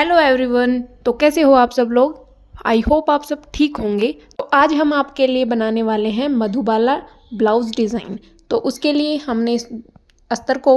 Hello everyone. तो कैसे हो आप सब लोग? आई होप आप सब ठीक होंगे। तो आज हम आपके लिए बनाने वाले हैं मधुबाला ब्लाउज़ डिज़ाइन। तो उसके लिए हमने इस अस्तर को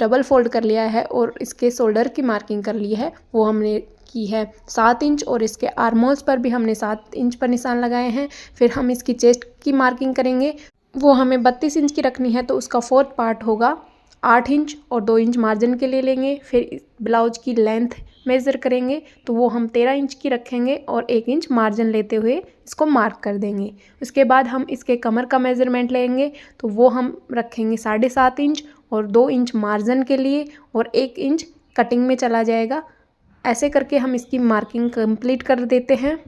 डबल फोल्ड कर लिया है और इसके शोल्डर की मार्किंग कर ली है। वो हमने की है 7 इंच और इसके आर्मोल्स पर भी हमने 7 इंच पर निशान लगाए हैं। फिर हम इसकी चेस्ट की मार्किंग करेंगे, वो हमें 32 इंच की रखनी है। तो उसका फोर्थ पार्ट होगा 8 इंच और 2 इंच मार्जिन के लिए लेंगे। फिर ब्लाउज की लेंथ मेज़र करेंगे तो वो हम 13 इंच की रखेंगे और 1 इंच मार्जिन लेते हुए इसको मार्क कर देंगे। उसके बाद हम इसके कमर का मेज़रमेंट लेंगे तो वो हम रखेंगे 7.5 इंच और 2 इंच मार्जिन के लिए और 1 इंच कटिंग में चला जाएगा। ऐसे करके हम इसकी मार्किंग कंप्लीट कर देते हैं।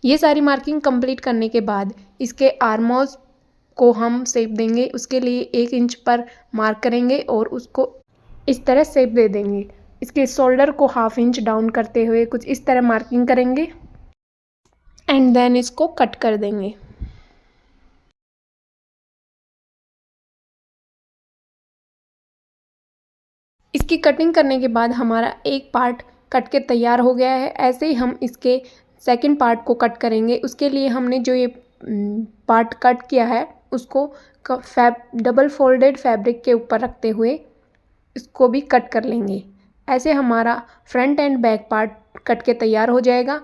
ये सारी मार्किंग कंप्लीट करने के बाद इसके आर्मोल्स को हम शेप देंगे। उसके लिए 1 इंच पर मार्क करेंगे और उसको इस तरह शेप दे देंगे। इसके शोल्डर को 1/2 इंच डाउन करते हुए कुछ इस तरह मार्किंग करेंगे एंड देन इसको कट कर देंगे। इसकी कटिंग करने के बाद हमारा एक पार्ट कट के तैयार हो गया है। ऐसे ही हम इसके सेकंड पार्ट को कट करेंगे। उसके लिए हमने जो ये पार्ट कट किया है उसको डबल फोल्डेड फैब्रिक के ऊपर रखते हुए इसको भी कट कर लेंगे। ऐसे हमारा front end back part cut के तैयार हो जाएगा।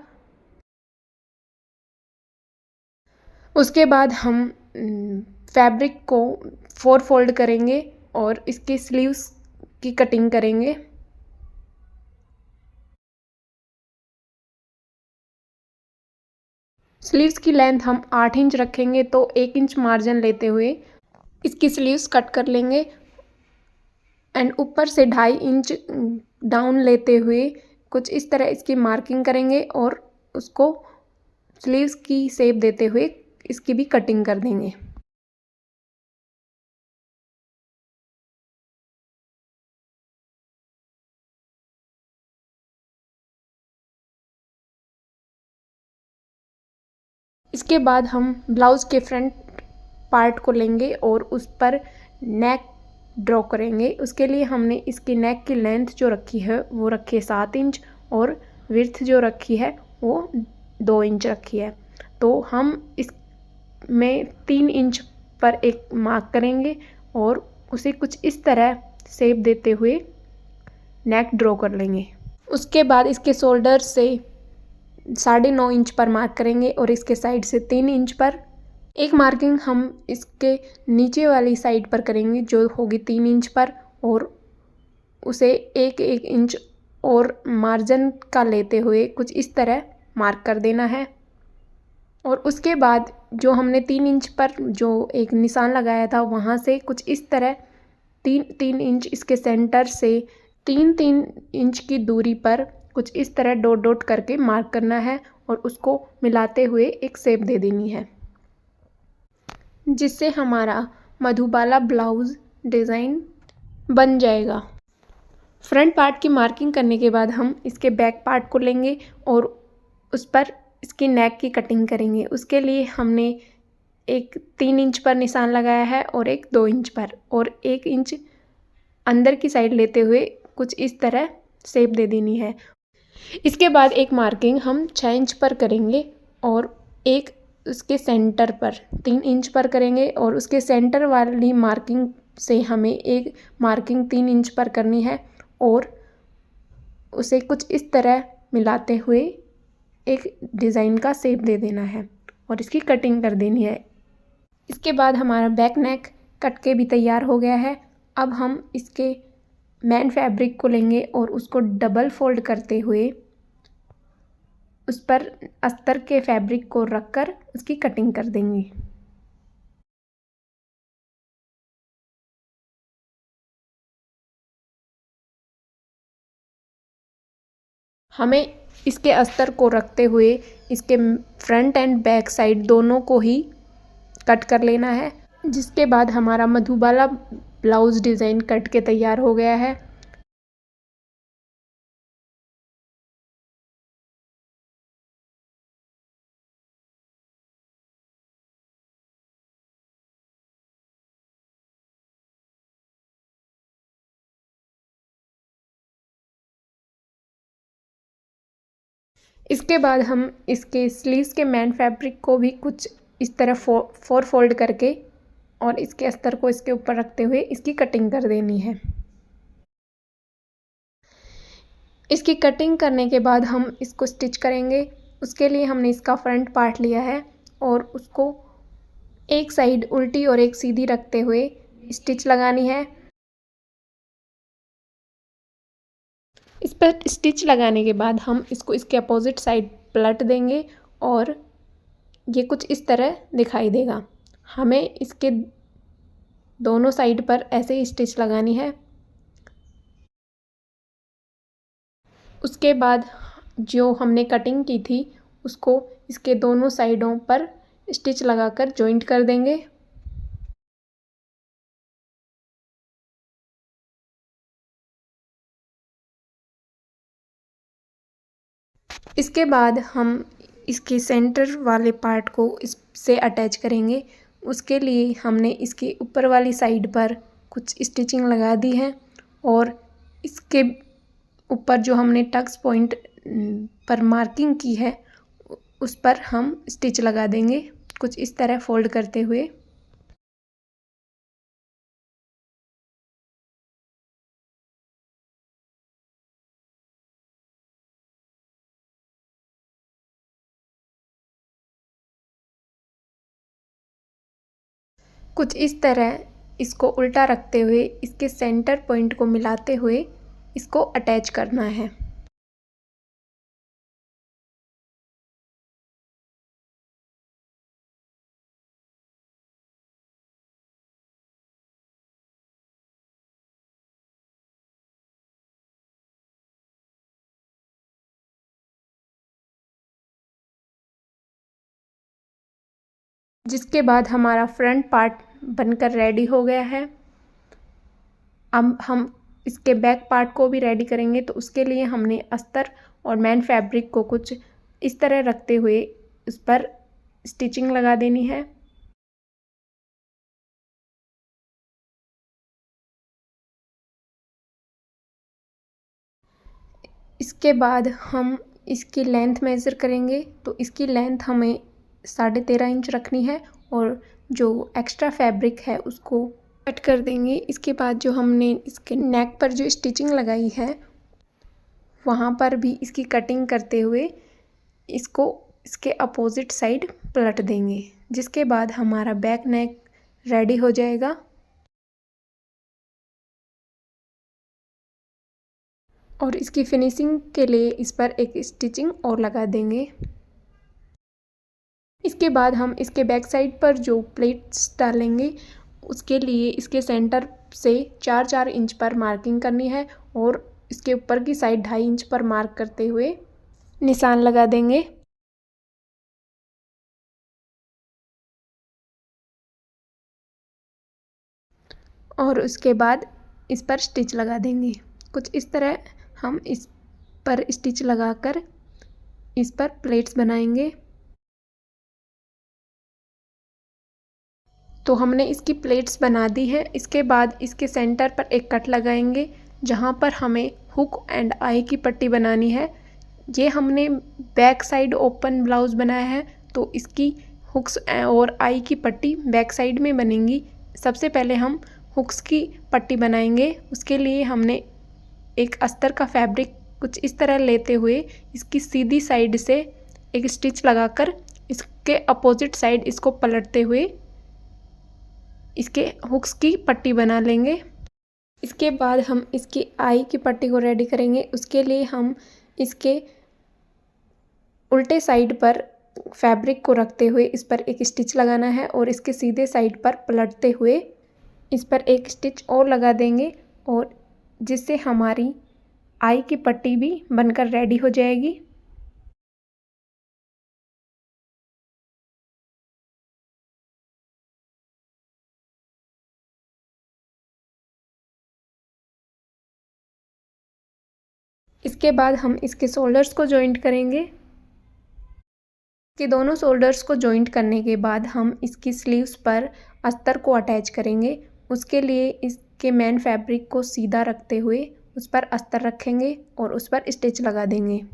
उसके बाद हम फैब्रिक को 4 फोल्ड करेंगे और इसके स्लीव्स की कटिंग करेंगे। स्लीव्स की लेंथ हम 8 इंच रखेंगे तो 1 इंच मार्जिन लेते हुए इसकी स्लीव्स कट कर लेंगे एंड ऊपर से 2.5 इंच डाउन लेते हुए कुछ इस तरह इसकी मार्किंग करेंगे और उसको स्लीव्स की शेप देते हुए इसकी भी कटिंग कर देंगे। इसके बाद हम ब्लाउज़ के फ्रंट पार्ट को लेंगे और उस पर नेक ड्रॉ करेंगे। उसके लिए हमने इसकी नेक की लेंथ जो रखी है वो रखी है 7 इंच और विड्थ जो रखी है वो 2 इंच रखी है। तो हम इसमें 3 इंच पर एक मार्क करेंगे और उसे कुछ इस तरह शेप देते हुए नेक ड्रॉ कर लेंगे। उसके बाद इसके शोल्डर से 9.5 इंच पर मार्क करेंगे और इसके साइड से 3 इंच पर एक मार्किंग हम इसके नीचे वाली साइड पर करेंगे जो होगी 3 इंच पर और उसे 1-1 इंच और मार्जिन का लेते हुए कुछ इस तरह मार्क कर देना है। और उसके बाद जो हमने 3 इंच पर जो एक निशान लगाया था वहाँ से कुछ इस तरह 3-3 इंच इसके सेंटर से 3-3 इंच की दूरी पर कुछ इस तरह डॉट डॉट करके मार्क करना है और उसको मिलाते हुए एक शेप दे देनी है, जिससे हमारा मधुबाला ब्लाउज़ डिज़ाइन बन जाएगा। फ्रंट पार्ट की मार्किंग करने के बाद हम इसके बैक पार्ट को लेंगे और उस पर इसकी नेक की कटिंग करेंगे। उसके लिए हमने एक 3 इंच पर निशान लगाया है और एक 2 इंच पर और 1 इंच अंदर की साइड लेते हुए कुछ इस तरह शेप दे देनी है। इसके बाद एक मार्किंग हम 6 इंच पर करेंगे और एक उसके सेंटर पर 3 इंच पर करेंगे और उसके सेंटर वाली मार्किंग से हमें एक मार्किंग 3 इंच पर करनी है और उसे कुछ इस तरह मिलाते हुए एक डिज़ाइन का शेप दे देना है और इसकी कटिंग कर देनी है। इसके बाद हमारा बैक नेक कट के भी तैयार हो गया है। अब हम इसके मेन फैब्रिक को लेंगे और उसको डबल फोल्ड करते हुए उस पर अस्तर के फैब्रिक को रखकर उसकी कटिंग कर देंगे। हमें इसके अस्तर को रखते हुए इसके फ्रंट एंड बैक साइड दोनों को ही कट कर लेना है, जिसके बाद हमारा मधुबाला ब्लाउज़ डिज़ाइन कट के तैयार हो गया है। इसके बाद हम इसके स्लीव्स के मेन फैब्रिक को भी कुछ इस तरह फोर फोल्ड करके और इसके अस्तर को इसके ऊपर रखते हुए इसकी कटिंग कर देनी है। इसकी कटिंग करने के बाद हम इसको स्टिच करेंगे। उसके लिए हमने इसका फ्रंट पार्ट लिया है और उसको एक साइड उल्टी और एक सीधी रखते हुए स्टिच लगानी है। इस पर स्टिच लगाने के बाद हम इसको इसके अपोजिट साइड पलट देंगे और ये कुछ इस तरह दिखाई देगा। हमें इसके दोनों साइड पर ऐसे ही स्टिच लगानी है। उसके बाद जो हमने कटिंग की थी उसको इसके दोनों साइडों पर स्टिच लगाकर जॉइंट कर देंगे। इसके बाद हम इसके सेंटर वाले पार्ट को इससे अटैच करेंगे। उसके लिए हमने इसके ऊपर वाली साइड पर कुछ स्टिचिंग लगा दी है और इसके ऊपर जो हमने टक्स पॉइंट पर मार्किंग की है उस पर हम स्टिच लगा देंगे कुछ इस तरह फोल्ड करते हुए। कुछ इस तरह इसको उल्टा रखते हुए इसके सेंटर पॉइंट को मिलाते हुए इसको अटैच करना है। जिसके बाद हमारा फ्रंट पार्ट बनकर रेडी हो गया है। अब हम इसके बैक पार्ट को भी रेडी करेंगे, तो उसके लिए हमने अस्तर और मेन फैब्रिक को कुछ इस तरह रखते हुए उस पर स्टिचिंग लगा देनी है। इसके बाद हम इसकी लेंथ मेज़र करेंगे, तो इसकी लेंथ हमें 13.5 इंच रखनी है और जो एक्स्ट्रा फैब्रिक है उसको कट कर देंगे। इसके बाद जो हमने इसके नेक पर जो स्टिचिंग लगाई है वहाँ पर भी इसकी कटिंग करते हुए इसको इसके अपोजिट साइड पलट देंगे, जिसके बाद हमारा बैक नेक रेडी हो जाएगा। और इसकी फिनिशिंग के लिए इस पर एक स्टिचिंग और लगा देंगे। इसके बाद हम इसके बैक साइड पर जो प्लेट्स डालेंगे उसके लिए इसके सेंटर से 4-4 इंच पर मार्किंग करनी है और इसके ऊपर की साइड 2.5 इंच पर मार्क करते हुए निशान लगा देंगे। और उसके बाद इस पर स्टिच लगा देंगे। कुछ इस तरह हम इस पर स्टिच लगाकर इस पर प्लेट्स बनाएंगे। तो हमने इसकी प्लेट्स बना दी है। इसके बाद इसके सेंटर पर एक कट लगाएंगे जहाँ पर हमें हुक एंड आई की पट्टी बनानी है। ये हमने बैक साइड ओपन ब्लाउज़ बनाया है, तो इसकी हुक्स और आई की पट्टी बैक साइड में बनेंगी। सबसे पहले हम हुक्स की पट्टी बनाएंगे। उसके लिए हमने एक अस्तर का फैब्रिक कुछ इस तरह लेते हुए इसकी सीधी साइड से एक स्टिच लगाकर इसके अपोजिट साइड इसको पलटते हुए इसके हुक्स की पट्टी बना लेंगे। इसके बाद हम इसकी आई की पट्टी को रेडी करेंगे। उसके लिए हम इसके उल्टे साइड पर फैब्रिक को रखते हुए इस पर एक स्टिच लगाना है और इसके सीधे साइड पर पलटते हुए इस पर एक स्टिच और लगा देंगे और जिससे हमारी आई की पट्टी भी बनकर रेडी हो जाएगी। इसके बाद हम इसके शोल्डर्स को जॉइंट करेंगे। इसके दोनों शोल्डर्स को जॉइंट करने के बाद हम इसकी स्लीव्स पर अस्तर को अटैच करेंगे। उसके लिए इसके मेन फैब्रिक को सीधा रखते हुए उस पर अस्तर रखेंगे और उस पर स्टिच लगा देंगे।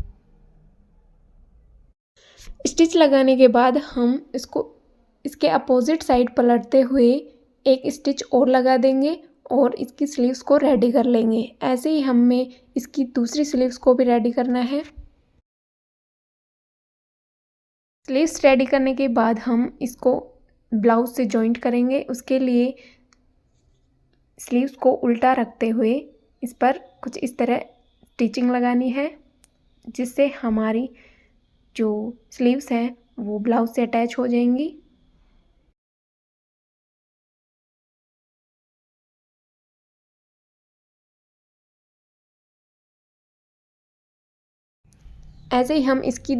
स्टिच लगाने के बाद हम इसको इसके अपोजिट साइड पलटते हुए एक स्टिच और लगा देंगे और इसकी स्लीव्स को रेडी कर लेंगे। ऐसे ही हमें इसकी दूसरी स्लीव्स को भी रेडी करना है। स्लीव्स रेडी करने के बाद हम इसको ब्लाउज से जॉइंट करेंगे। उसके लिए स्लीव्स को उल्टा रखते हुए इस पर कुछ इस तरह स्टिचिंग लगानी है, जिससे हमारी जो स्लीव्स हैं वो ब्लाउज से अटैच हो जाएंगी। ऐसे ही हम इसकी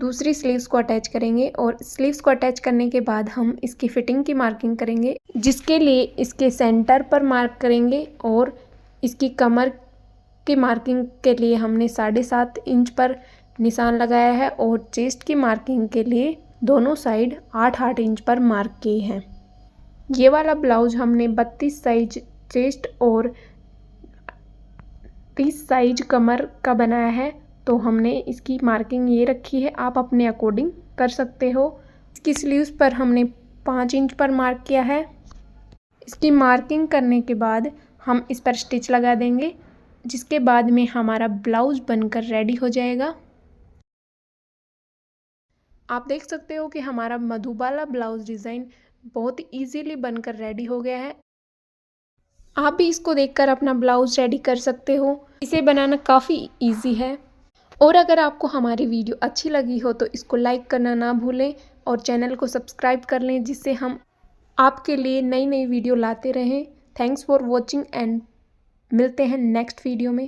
दूसरी स्लीव्स को अटैच करेंगे और स्लीव्स को अटैच करने के बाद हम इसकी फिटिंग की मार्किंग करेंगे, जिसके लिए इसके सेंटर पर मार्क करेंगे और इसकी कमर की मार्किंग के लिए हमने 7.5 इंच पर निशान लगाया है और चेस्ट की मार्किंग के लिए दोनों साइड 8-8 इंच पर मार्क किए हैं। ये वाला ब्लाउज हमने 32 साइज चेस्ट और 30 साइज कमर का बनाया है, तो हमने इसकी मार्किंग ये रखी है। आप अपने अकॉर्डिंग कर सकते हो। इसकी स्लीव्स पर हमने 5 इंच पर मार्क किया है। इसकी मार्किंग करने के बाद हम इस पर स्टिच लगा देंगे, जिसके बाद में हमारा ब्लाउज बनकर रेडी हो जाएगा। आप देख सकते हो कि हमारा मधुबाला ब्लाउज डिज़ाइन बहुत इजीली बनकर रेडी हो गया है। आप भी इसको देखकर अपना ब्लाउज रेडी कर सकते हो। इसे बनाना काफ़ी इजी है। और अगर आपको हमारी वीडियो अच्छी लगी हो तो इसको लाइक करना ना भूलें और चैनल को सब्सक्राइब कर लें, जिससे हम आपके लिए नई नई वीडियो लाते रहें। थैंक्स फॉर वॉचिंग एंड मिलते हैं नेक्स्ट वीडियो में।